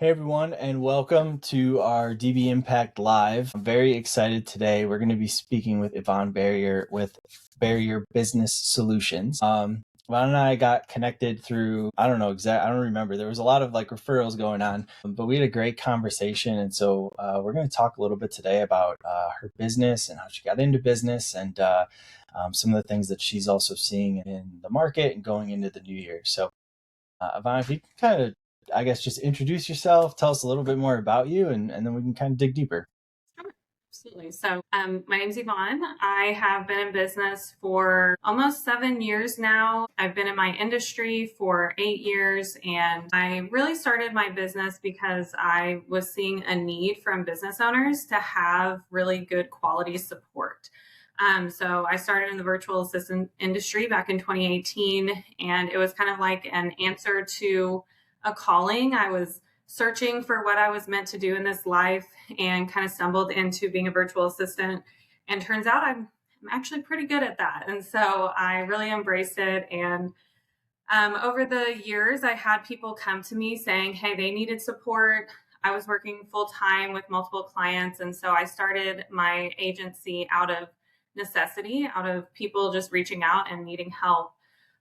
Hey everyone, and welcome to our DB Impact Live. I'm very excited today. We're going to be speaking with Evonne Barrier with Barrier Business Solutions. Yvonne and I got connected through, I don't remember. There was a lot of referrals going on, but we had a great conversation. And so we're going to talk a little bit today about her business and how she got into business and some of the things that she's also seeing in the market and going into the new year. So Yvonne, if you can kind of, just introduce yourself, tell us a little bit more about you, and then we can kind of dig deeper. Sure, absolutely. My name's Evonne. I have been in business for almost 7 years now. I've been in my industry for 8 years, and I really started my business because I was seeing a need from business owners to have really good quality support. So I started in the virtual assistant industry back in 2018, and it was kind of like an answer to a calling. I was searching for what I was meant to do in this life and kind of stumbled into being a virtual assistant. And turns out I'm actually pretty good at that. And so I really embraced it. And over the years, I had people come to me saying, hey, they needed support. I was working full time with multiple clients. And so I started my agency out of necessity, out of people just reaching out and needing help.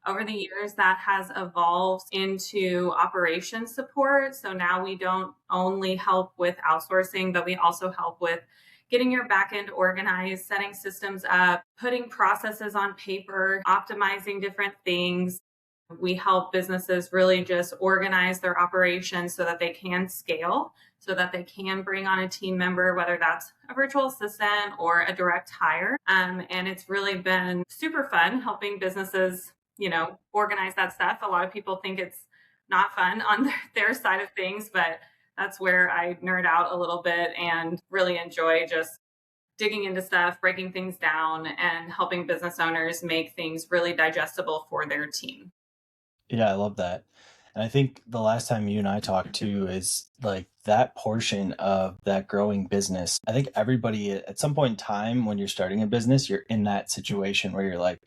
Over the years, that has evolved into operations support. So now we don't only help with outsourcing, but we also help with getting your backend organized, setting systems up, putting processes on paper, optimizing different things. We help businesses really just organize their operations so that they can scale, so that they can bring on a team member, whether that's a virtual assistant or a direct hire. And it's really been super fun helping businesses, organize that stuff. A lot of people think it's not fun on their side of things, but that's where I nerd out a little bit and really enjoy just digging into stuff, breaking things down, and helping business owners make things really digestible for their team. Yeah, I love that. And I think the last time you and I talked too is like that portion of that growing business. I think everybody at some point in time when you're starting a business, you're in that situation where you're like,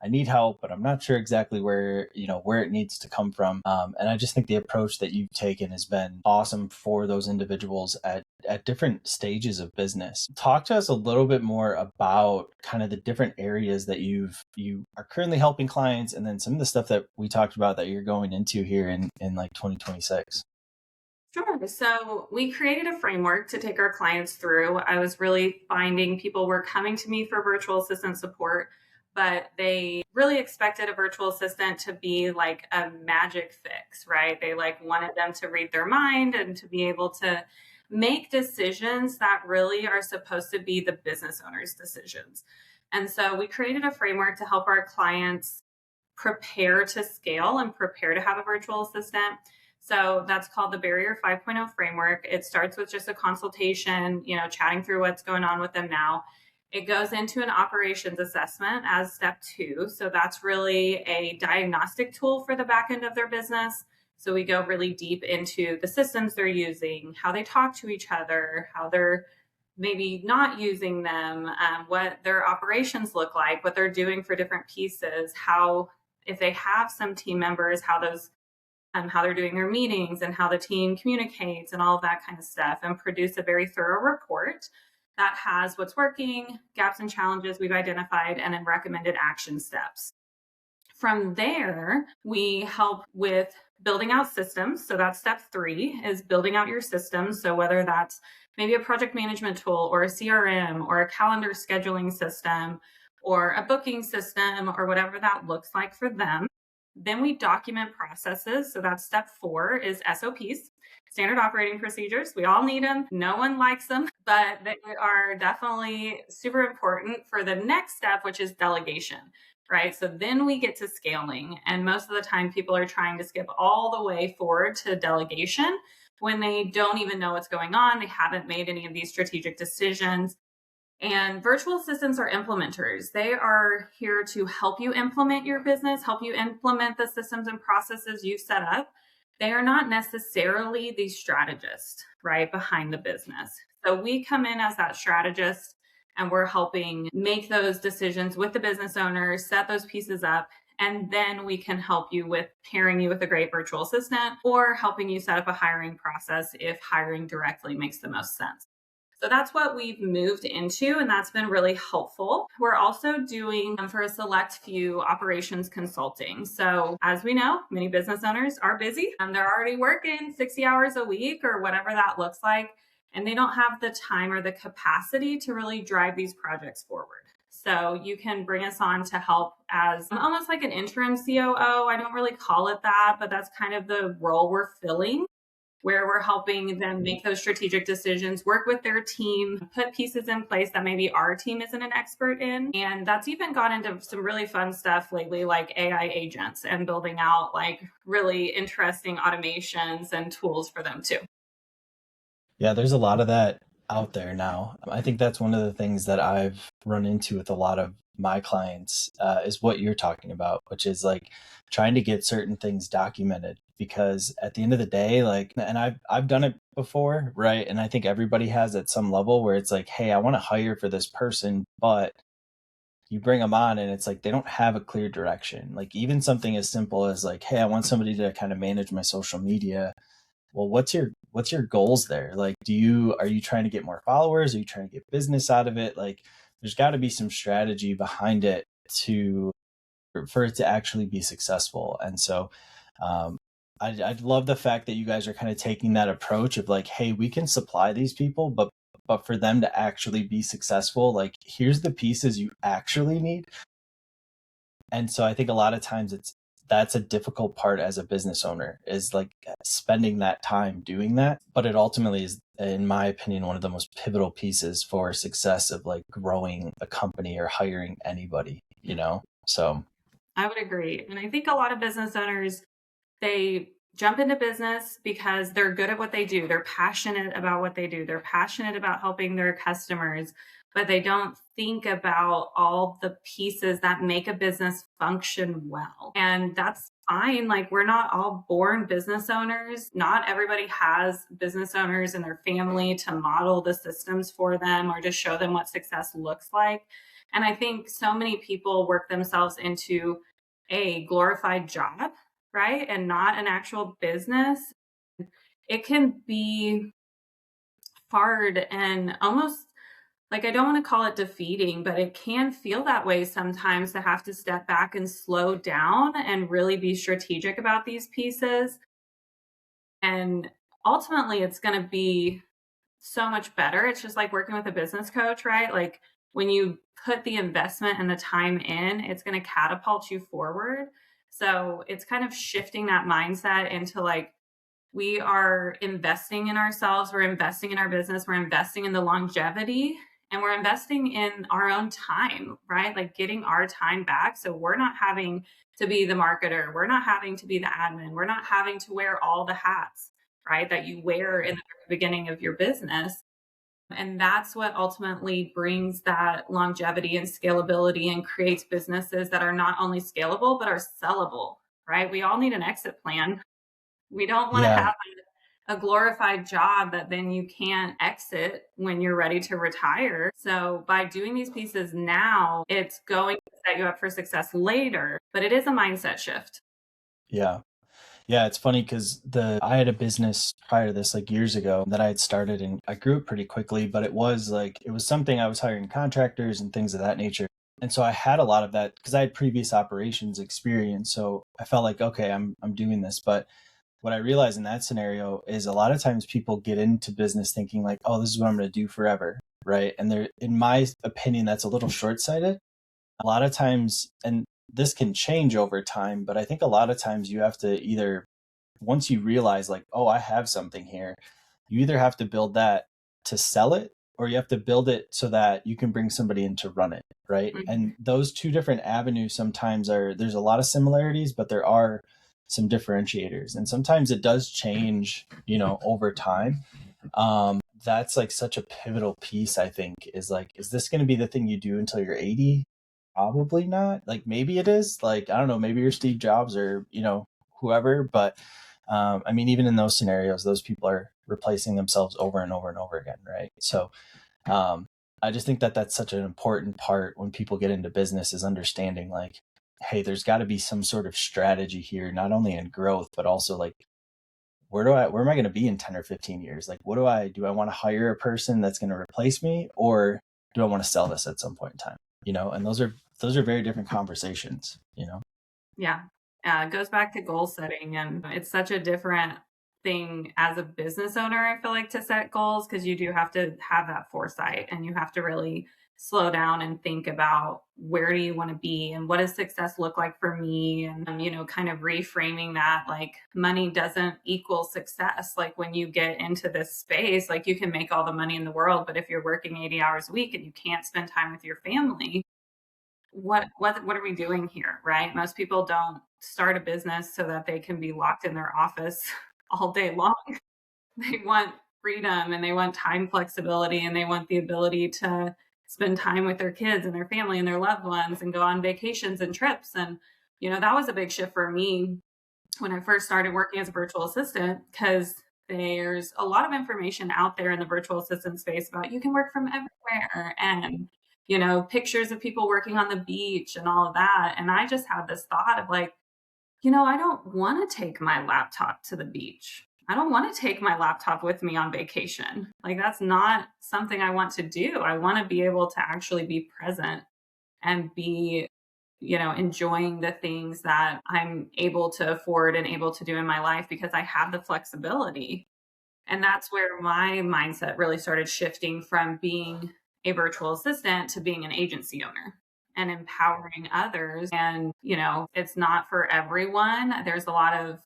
I need help, but I'm not sure exactly where it needs to come from. And I just think the approach that you've taken has been awesome for those individuals at different stages of business. Talk to us a little bit more about kind of the different areas that you are currently helping clients, and then some of the stuff that we talked about that you're going into here in like 2026. Sure. So we created a framework to take our clients through. I was really finding people were coming to me for virtual assistant support, but they really expected a virtual assistant to be like a magic fix, right? They wanted them to read their mind and to be able to make decisions that really are supposed to be the business owner's decisions. And so we created a framework to help our clients prepare to scale and prepare to have a virtual assistant. So that's called the Barrier 5.0 framework. It starts with just a consultation, chatting through what's going on with them now. It goes into an operations assessment as step 2. So that's really a diagnostic tool for the back end of their business. So we go really deep into the systems they're using, how they talk to each other, how they're maybe not using them, what their operations look like, what they're doing for different pieces, how, if they have some team members, how they're doing their meetings and how the team communicates and all of that kind of stuff, and produce a very thorough report that has what's working, gaps and challenges we've identified, and then recommended action steps. From there, we help with building out systems. So that's step 3 is building out your systems. So whether that's maybe a project management tool or a CRM or a calendar scheduling system or a booking system or whatever that looks like for them. Then we document processes. So that's step 4 is SOPs, standard operating procedures. We all need them. No one likes them, but they are definitely super important for the next step, which is delegation, right? So then we get to scaling. And most of the time people are trying to skip all the way forward to delegation when they don't even know what's going on. They haven't made any of these strategic decisions. And virtual assistants are implementers. They are here to help you implement your business, help you implement the systems and processes you've set up. They are not necessarily the strategist, right, behind the business. So we come in as that strategist and we're helping make those decisions with the business owner, set those pieces up, And then we can help you with pairing you with a great virtual assistant or helping you set up a hiring process if hiring directly makes the most sense. So that's what we've moved into, and that's been really helpful. We're also doing for a select few operations consulting. So, as we know, many business owners are busy and they're already working 60 hours a week or whatever that looks like, and they don't have the time or the capacity to really drive these projects forward. So, you can bring us on to help as almost like an interim COO. I don't really call it that, but that's kind of the role we're filling, where we're helping them make those strategic decisions, work with their team, put pieces in place that maybe our team isn't an expert in. And that's even gone into some really fun stuff lately, like AI agents and building out like really interesting automations and tools for them too. Yeah, there's a lot of that out there now. I think that's one of the things that I've run into with a lot of my clients is what you're talking about, which is like trying to get certain things documented. Because at the end of the day, like, and I've done it before, right? And I think everybody has at some level where it's like, hey, I want to hire for this person, but you bring them on and it's like they don't have a clear direction. Like even something as simple as like, hey, I want somebody to kind of manage my social media. Well, what's your goals there? Like, are you trying to get more followers? Are you trying to get business out of it? Like, there's got to be some strategy behind it to for it to actually be successful. And so, um, I love the fact that you guys are kind of taking that approach of like, hey, we can supply these people, but for them to actually be successful, like here's the pieces you actually need. And so I think a lot of times that's a difficult part as a business owner is like spending that time doing that. But it ultimately is, in my opinion, one of the most pivotal pieces for success of like growing a company or hiring anybody, you know? So I would agree. And I think a lot of business owners, they jump into business because they're good at what they do. They're passionate about what they do. They're passionate about helping their customers, but they don't think about all the pieces that make a business function well. And that's fine. Like, we're not all born business owners. Not everybody has business owners in their family to model the systems for them or to show them what success looks like. And I think so many people work themselves into a glorified job, right? And not an actual business. It can be hard and almost like, I don't want to call it defeating, but it can feel that way sometimes to have to step back and slow down and really be strategic about these pieces. And ultimately, it's going to be so much better. It's just like working with a business coach, right? Like, when you put the investment and the time in, it's going to catapult you forward. So it's kind of shifting that mindset into like, we are investing in ourselves, we're investing in our business, we're investing in the longevity, and we're investing in our own time, right? Like getting our time back. So we're not having to be the marketer, we're not having to be the admin, we're not having to wear all the hats, right? That you wear in the beginning of your business. And that's what ultimately brings that longevity and scalability and creates businesses that are not only scalable, but are sellable, right? We all need an exit plan. We don't want to yeah, have a glorified job that then you can't exit when you're ready to retire. So by doing these pieces now, it's going to set you up for success later, but it is a mindset shift. yeah. Yeah, it's funny because the I had a business prior to this like years ago that I had started and I grew it pretty quickly, but it was something I was hiring contractors and things of that nature. And so I had a lot of that because I had previous operations experience. So I felt like, okay, I'm doing this. But what I realized in that scenario is a lot of times people get into business thinking like, oh, this is what I'm going to do forever. Right. And there, in my opinion, that's a little short-sighted. A lot of times, and this can change over time, but I think a lot of times you have to either, once you realize like, oh, I have something here, you either have to build that to sell it or you have to build it so that you can bring somebody in to run it, right? Mhm. And those two different avenues sometimes there's a lot of similarities, but there are some differentiators. And sometimes it does change, over time. That's like such a pivotal piece, I think, is like, is this going to be the thing you do until you're 80? Probably not. Like maybe it is. Like, I don't know, maybe you're Steve Jobs or, whoever, but I mean, even in those scenarios, those people are replacing themselves over and over and over again, right? So um, I just think that that's such an important part when people get into business is understanding like hey, there's got to be some sort of strategy here, not only in growth, but also like, where am I going to be in 10 or 15 years? Like, do I want to hire a person that's going to replace me, or do I want to sell this at some point in time? And those are very different conversations, Yeah. It goes back to goal setting, and it's such a different thing as a business owner, I feel like, to set goals, because you do have to have that foresight and you have to really slow down and think about where do you want to be and what does success look like for me, and kind of reframing that, like, money doesn't equal success. Like, when you get into this space, like, you can make all the money in the world, but if you're working 80 hours a week and you can't spend time with your family, what are we doing here, right? Most people don't start a business so that they can be locked in their office all day long. They want freedom, and they want time flexibility, and they want the ability to spend time with their kids and their family and their loved ones and go on vacations and trips. And that was a big shift for me when I first started working as a virtual assistant, because there's a lot of information out there in the virtual assistant space about you can work from everywhere, and pictures of people working on the beach and all of that. And I just had this thought of, like, I don't want to take my laptop to the beach. I don't want to take my laptop with me on vacation. Like, that's not something I want to do. I want to be able to actually be present and be enjoying the things that I'm able to afford and able to do in my life, because I have the flexibility. And that's where my mindset really started shifting, from being a virtual assistant to being an agency owner and empowering others. And, it's not for everyone. There's a lot of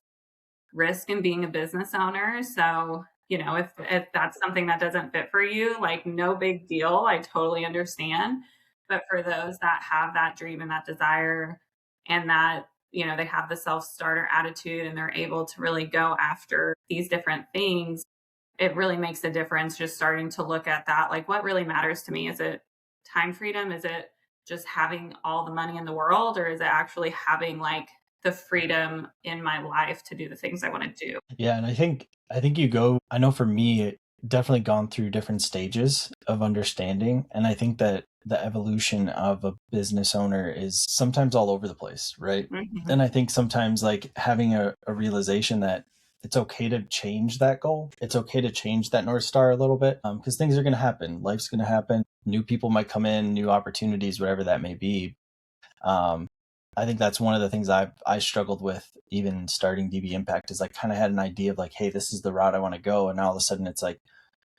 risk in being a business owner. So, if that's something that doesn't fit for you, like, no big deal. I totally understand. But for those that have that dream and that desire, and that, they have the self starter attitude and they're able to really go after these different things, it really makes a difference just starting to look at that. Like, what really matters to me? Is it time freedom? Is it just having all the money in the world? Or is it actually having, like, the freedom in my life to do the things I want to do? Yeah, and I know for me, it definitely gone through different stages of understanding. And I think that the evolution of a business owner is sometimes all over the place, right? Mhm. And I think sometimes, like, having a realization that it's okay to change that goal. It's okay to change that North Star a little bit, because things are going to happen. Life's going to happen. New people might come in, new opportunities, whatever that may be. Um, I think that's one of the things I struggled with, even starting DB Impact, is, like, kind of had an idea of, like, hey, this is the route I want to go. And now all of a sudden it's like,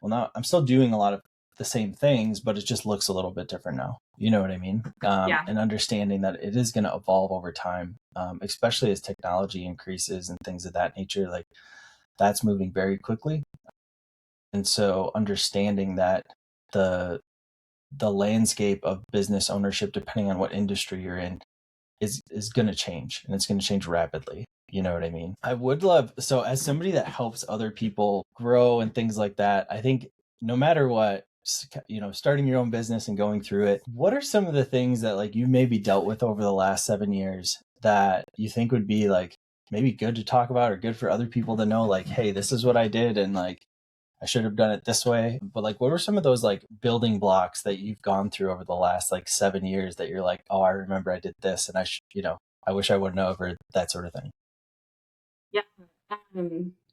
well, now I'm still doing a lot of the same things, but it just looks a little bit different now. You know what I mean? Yeah. And understanding that it is going to evolve over time, especially as technology increases and things of that nature. Like, that's moving very quickly. And so understanding that the the landscape of business ownership, depending on what industry you're in, is going to change, and it's going to change rapidly. You know what I mean? I would love, so as somebody that helps other people grow and things like that, I think no matter what, starting your own business and going through it, what are some of the things that, like, you've maybe dealt with over the last 7 years that you think would be, like, maybe good to talk about, or good for other people to know, like, hey, this is what I did, and, like, I should have done it this way. But, like, what were some of those, like, building blocks that you've gone through over the last, like, 7 years that you're like, oh, I remember I did this, and I wish I would know, or that sort of thing. Yeah.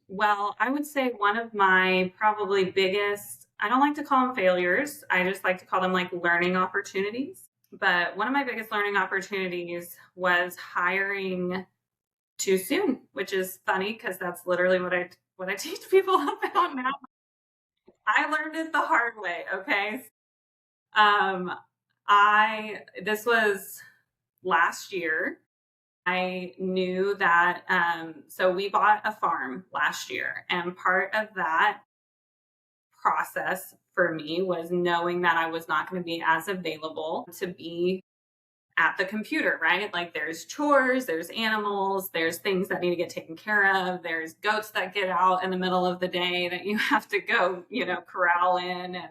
Well, I would say one of my probably biggest, I don't like to call them failures. I just like to call them, like, learning opportunities. But one of my biggest learning opportunities was hiring too soon, which is funny because that's literally what I teach people about now. I learned it the hard way. Okay. Um, this was last year. I knew that, so we bought a farm last year, and part of that process for me was knowing that I was not going to be as available to be at the computer, right? Like, there's chores, there's animals, there's things that need to get taken care of, there's goats that get out in the middle of the day that you have to go, corral in, and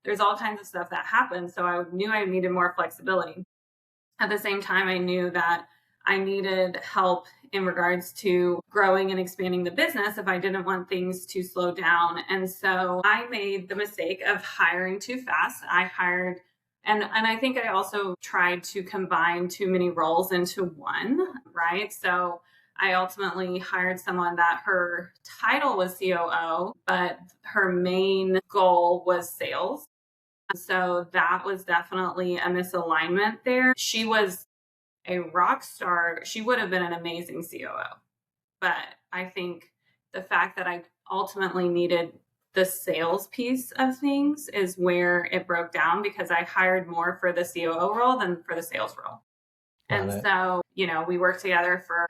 there's all kinds of stuff that happens. So I knew I needed more flexibility. At the same time, I knew that I needed help in regards to growing and expanding the business if I didn't want things to slow down. And so I made the mistake of hiring too fast. I hired And I think I also tried to combine too many roles into one, right? So I ultimately hired someone that her title was COO, but her main goal was sales. So that was definitely a misalignment there. She was a rock star. She would have been an amazing COO. But I think the fact that I ultimately needed the sales piece of things is where it broke down, because I hired more for the COO role than for the sales role. Got And it. so, we worked together for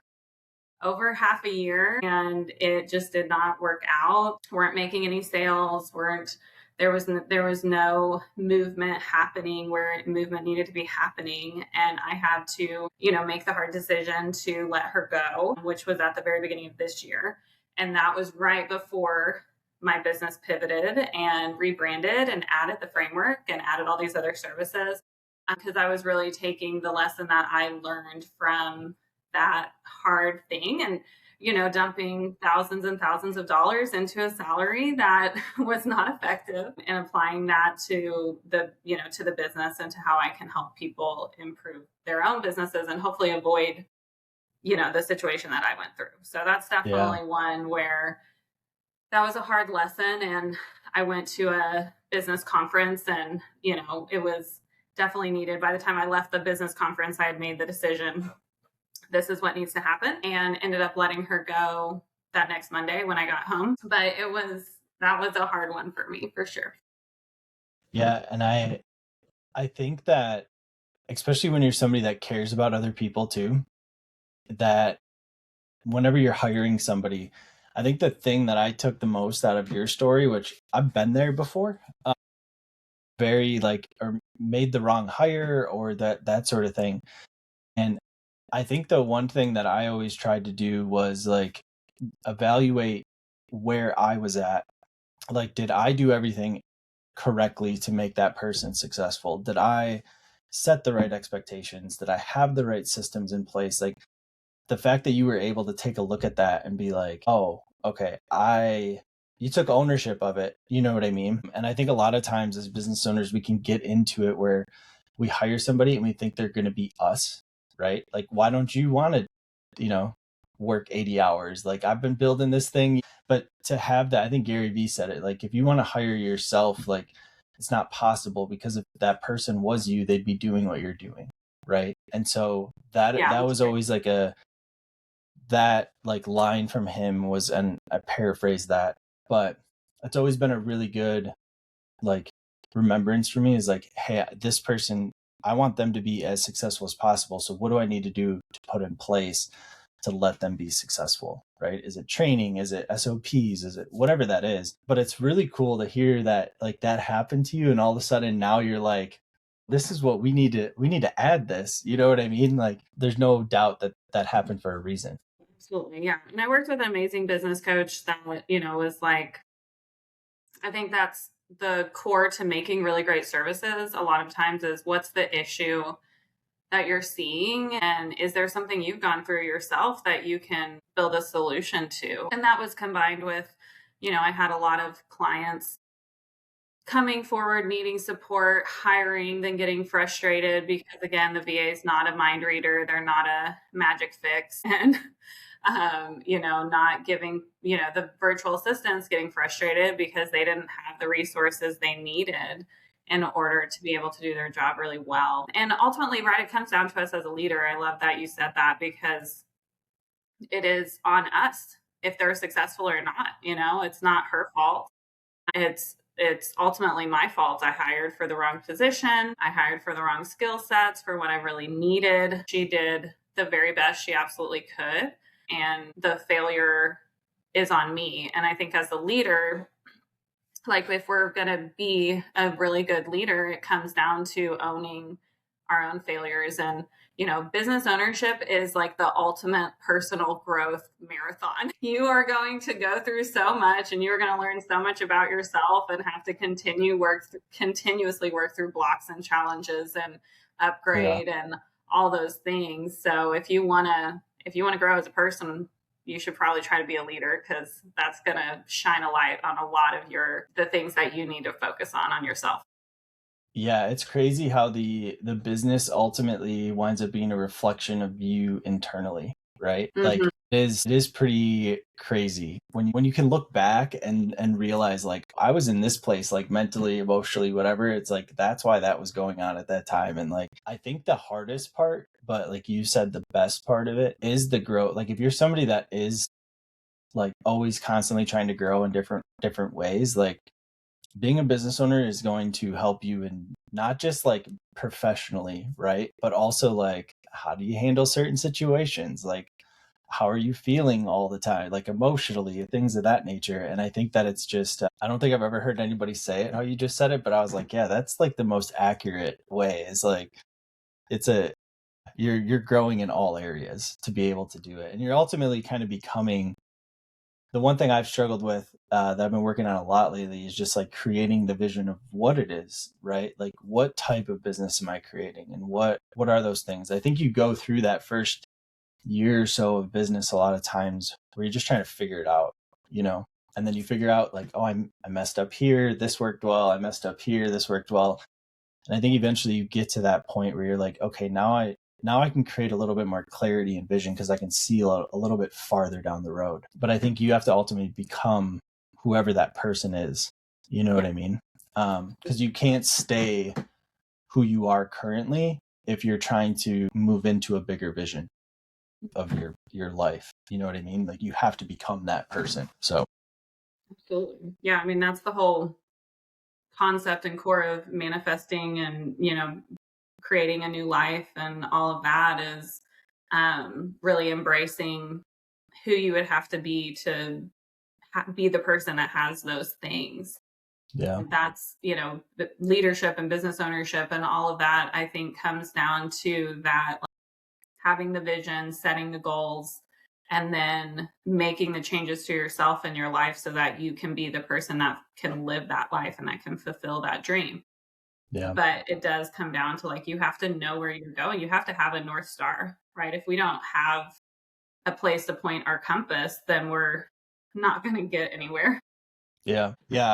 over half a year and it just did not work out. Weren't making any sales, weren't there was no movement happening where movement needed to be happening, and I had to, make the hard decision to let her go, which was at the very beginning of this year. And that was right before my business pivoted and rebranded and added the framework and added all these other services, because I was really taking the lesson that I learned from that hard thing and dumping thousands and thousands of dollars into a salary that was not effective, and applying that to the business and to how I can help people improve their own businesses and hopefully avoid the situation that I went through. So that's Yeah. definitely one where that was a hard lesson. And I went to a business conference and it was definitely needed. By the time I left the business conference, I had made the decision, this is what needs to happen, and ended up letting her go that next Monday when I got home. But that was a hard one for me for sure. Yeah. And I think that, especially when you're somebody that cares about other people too, that whenever you're hiring somebody, I think the thing that I took the most out of your story, which I've been there before, very like, or made the wrong hire or that sort of thing. And I think the one thing that I always tried to do was like evaluate where I was at. Like, did I do everything correctly to make that person successful? Did I set the right expectations? Did I have the right systems in place? Like, the fact that you were able to take a look at that and be like, oh, okay, you took ownership of it. You know what I mean? And I think a lot of times as business owners, we can get into it where we hire somebody and we think they're going to be us, right? Like, why don't you want to, you know, work 80 hours? Like, I've been building this thing. But to have that, I think Gary Vee said it, like, if you want to hire yourself, like, it's not possible, because if that person was you, they'd be doing what you're doing. Right. And so Yeah, that that's was great. always like that like line from him was, and I paraphrase that, but it's always been a really good like remembrance for me, is like, hey, this person, I want them to be as successful as possible. So what do I need to do to put in place to let them be successful? Right? Is it training? Is it SOPs? Is it whatever that is? But it's really cool to hear that like that happened to you, and all of a sudden now you're like, this is what we need to add this. You know what I mean? Like, there's no doubt that that happened for a reason. Absolutely. Yeah. And I worked with an amazing business coach that, was like, I think that's the core to making really great services a lot of times is, what's the issue that you're seeing, and is there something you've gone through yourself that you can build a solution to? And that was combined with, I had a lot of clients coming forward needing support, hiring, then getting frustrated because, again, the VA is not a mind reader, they're not a magic fix, and not giving, the virtual assistants getting frustrated because they didn't have the resources they needed in order to be able to do their job really well. And ultimately, right, it comes down to us as a leader. I love that you said that, because it is on us if they're successful or not. It's not her fault. It's ultimately my fault. I hired for the wrong position. I hired for the wrong skill sets for what I really needed. She did the very best she absolutely could, and the failure is on me. And I think as a leader, like, if we're going to be a really good leader, it comes down to owning our own failures. And business ownership is like the ultimate personal growth marathon. You are going to go through so much, and you're going to learn so much about yourself, and have to continuously work through blocks and challenges and Yeah. upgrade and all those things. So if you want to grow as a person, you should probably try to be a leader, because that's going to shine a light on a lot of the things that you need to focus on yourself. Yeah, it's crazy how the business ultimately winds up being a reflection of you internally, right? Like Hmm. it is pretty crazy when you can look back and realize like I was in this place like mentally, emotionally, whatever. It's like that's why that was going on at that time. And like I think the hardest part, but like you said, the best part of it is the growth. Like if you're somebody that is like always constantly trying to grow in different ways, like being a business owner is going to help you in not just like professionally, right? But also like how do you handle certain situations? Like how are you feeling all the time, like emotionally, things of that nature. And I think that it's just I don't think I've ever heard anybody say it how you just said it, but I was like, yeah, that's like the most accurate way. Is like it's a you're growing in all areas to be able to do it. And you're ultimately kind of becoming the one thing I've struggled with that I've been working on a lot lately is just like creating the vision of what it is, right? Like what type of business am I creating and what are those things? I think you go through that first year or so of business a lot of times where you're just trying to figure it out, you know? And then you figure out like, oh, I messed up here, this worked well, I messed up here, this worked well. And I think eventually you get to that point where you're like, okay, now I can create a little bit more clarity and vision because I can see a little bit farther down the road. But I think you have to ultimately become whoever that person is. You know what Yeah. I mean? Because you can't stay who you are currently if you're trying to move into a bigger vision of your life. You know what I mean? Like you have to become that person. So Absolutely. Yeah. I mean, that's the whole concept and core of manifesting and, creating a new life and all of that is really embracing who you would have to be to be the person that has those things. yeah, And that's, the leadership and business ownership and all of that, I think comes down to that, like, having the vision, setting the goals, and then making the changes to yourself and your life so that you can be the person that can live that life and that can fulfill that dream. yeah, But it does come down to, like, you have to know where you're going. You have to have a North Star, right? If we don't have a place to point our compass, then we're not going to get anywhere. yeah, yeah.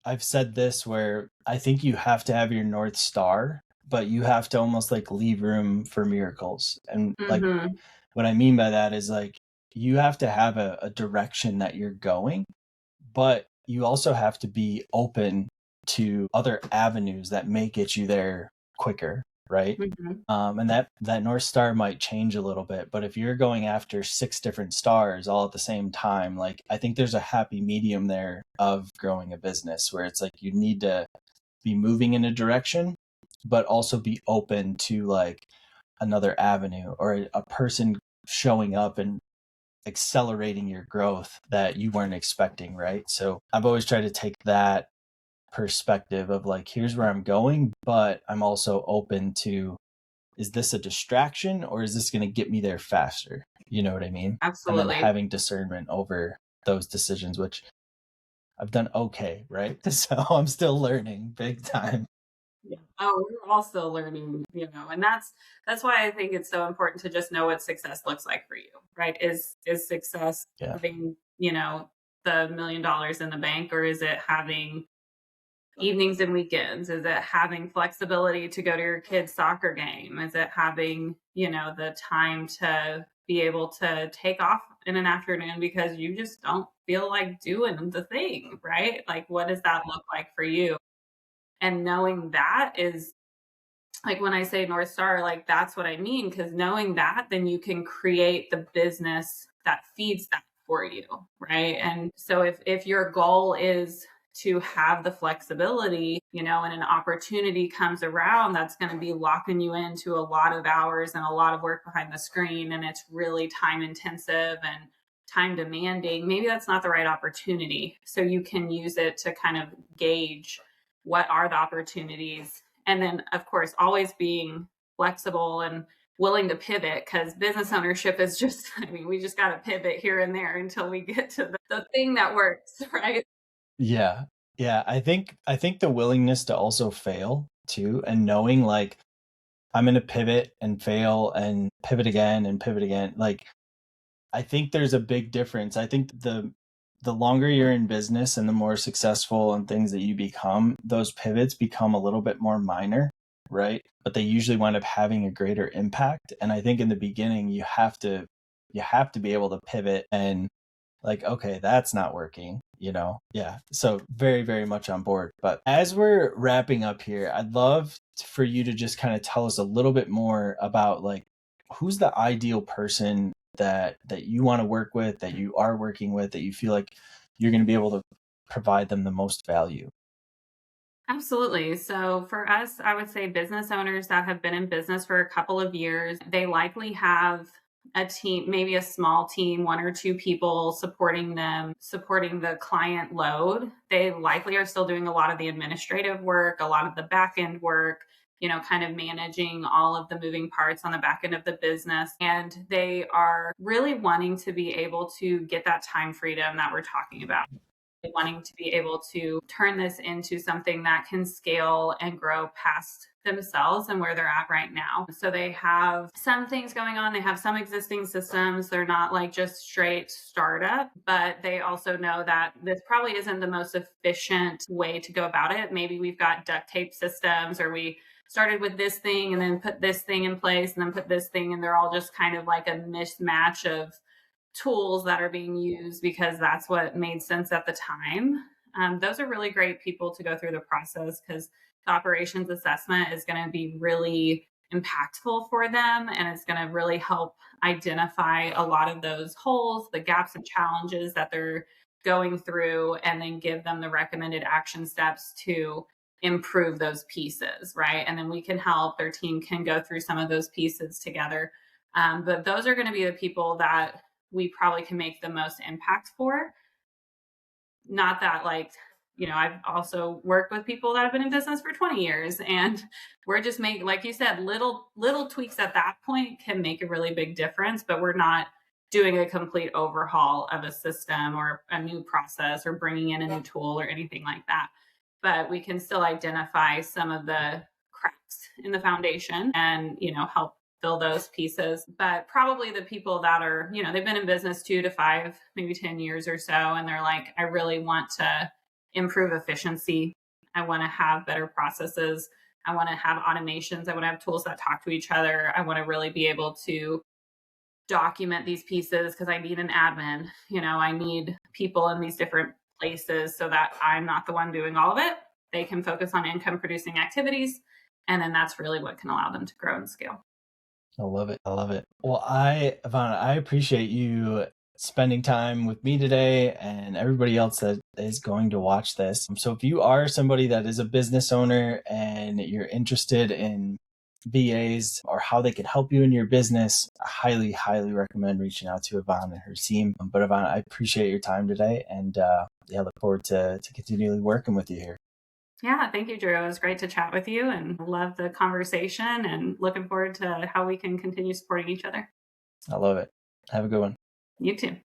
I've said this where I think you have to have your North Star, but you have to almost like leave room for miracles. And like Hmm. what I mean by that is like you have to have a direction that you're going, but you also have to be open to other avenues that may get you there quicker, right? Hmm. And that North Star might change a little bit, but if you're going after six different stars all at the same time, like I think there's a happy medium there of growing a business where it's like you need to be moving in a direction, but also be open to like another avenue or a person showing up and accelerating your growth that you weren't expecting, right? So I've always tried to take that perspective of like, here's where I'm going, but I'm also open to is this a distraction or is this going to get me there faster? You know what I mean? And then Absolutely. having discernment over those decisions, which I've done okay, right? So I'm still learning big time. Yeah. Oh, we're all still learning, and that's why I think it's so important to just know what success looks like for you, right? Is success Yeah. having, the $1 million in the bank, or is it having evenings and weekends? Is it having flexibility to go to your kid's soccer game? Is it having, the time to be able to take off in an afternoon because you just don't feel like doing the thing, right? Like, what does that look like for you? And knowing that is, like, when I say North Star, like, that's what I mean. Because knowing that, then you can create the business that feeds that for you, right? And so if your goal is to have the flexibility, and an opportunity comes around that's going to be locking you into a lot of hours and a lot of work behind the screen, and it's really time intensive and time demanding, maybe that's not the right opportunity. So you can use it to kind of gauge what are the opportunities, and then, of course, always being flexible and willing to pivot, because business ownership is just, I mean, we just got to pivot here and there until we get to the thing that works, right? Yeah. Yeah. I think the willingness to also fail too and knowing like I'm going to pivot and fail and pivot again and pivot again. Like I think there's a big difference. I think the longer you're in business and the more successful and things that you become, those pivots become a little bit more minor, right? But they usually wind up having a greater impact. And I think in the beginning, you have to be able to pivot and like, okay, that's not working, you know? Yeah. So very, very much on board. But as we're wrapping up here, I'd love for you to just kind of tell us a little bit more about like who's the ideal person that you want to work with, that you are working with, that you feel like you're going to be able to provide them the most value. Absolutely. So for us, I would say business owners that have been in business for a couple of years, they likely have a team, maybe a small team, one or two people supporting them, supporting the client load. They likely are still doing a lot of the administrative work, a lot of the back end work, kind of managing all of the moving parts on the back end of the business. And they are really wanting to be able to get that time freedom that we're talking about, wanting to be able to turn this into something that can scale and grow past themselves and where they're at right now. So they have some things going on. They have some existing systems. They're not like just straight startup, but they also know that this probably isn't the most efficient way to go about it. Maybe we've got duct tape systems, or we started with this thing and then put this thing in place and then put this thing, and they're all just kind of like a mismatch of tools that are being used because that's what made sense at the time. Those are really great people to go through the process, because the operations assessment is going to be really impactful for them, and it's going to really help identify a lot of those holes, the gaps and challenges that they're going through, and then give them the recommended action steps to improve those pieces, right? And then we can help, their team can go through some of those pieces together. But those are going to be the people that we probably can make the most impact for. Not that like, I've also worked with people that have been in business for 20 years, and we're just making, like you said, little tweaks at that point can make a really big difference, but we're not doing a complete overhaul of a system or a new process or bringing in a new tool or anything like that. But we can still identify some of the cracks in the foundation and, help fill those pieces. But probably the people that are, they've been in business 2 to 5, maybe 10 years or so, and they're like, I really want to improve efficiency. I want to have better processes. I want to have automations. I want to have tools that talk to each other. I want to really be able to document these pieces because I need an admin. I need people in these different places so that I'm not the one doing all of it. They can focus on income producing activities. And then that's really what can allow them to grow and scale. I love it. I love it. Well, Evonne, I appreciate you spending time with me today and everybody else that is going to watch this. So if you are somebody that is a business owner and you're interested in VAs or how they can help you in your business, I highly, highly recommend reaching out to Evonne and her team. But Evonne, I appreciate your time today, and look forward to continually working with you here. Yeah, thank you, Drew. It was great to chat with you and love the conversation, and looking forward to how we can continue supporting each other. I love it. Have a good one. You too.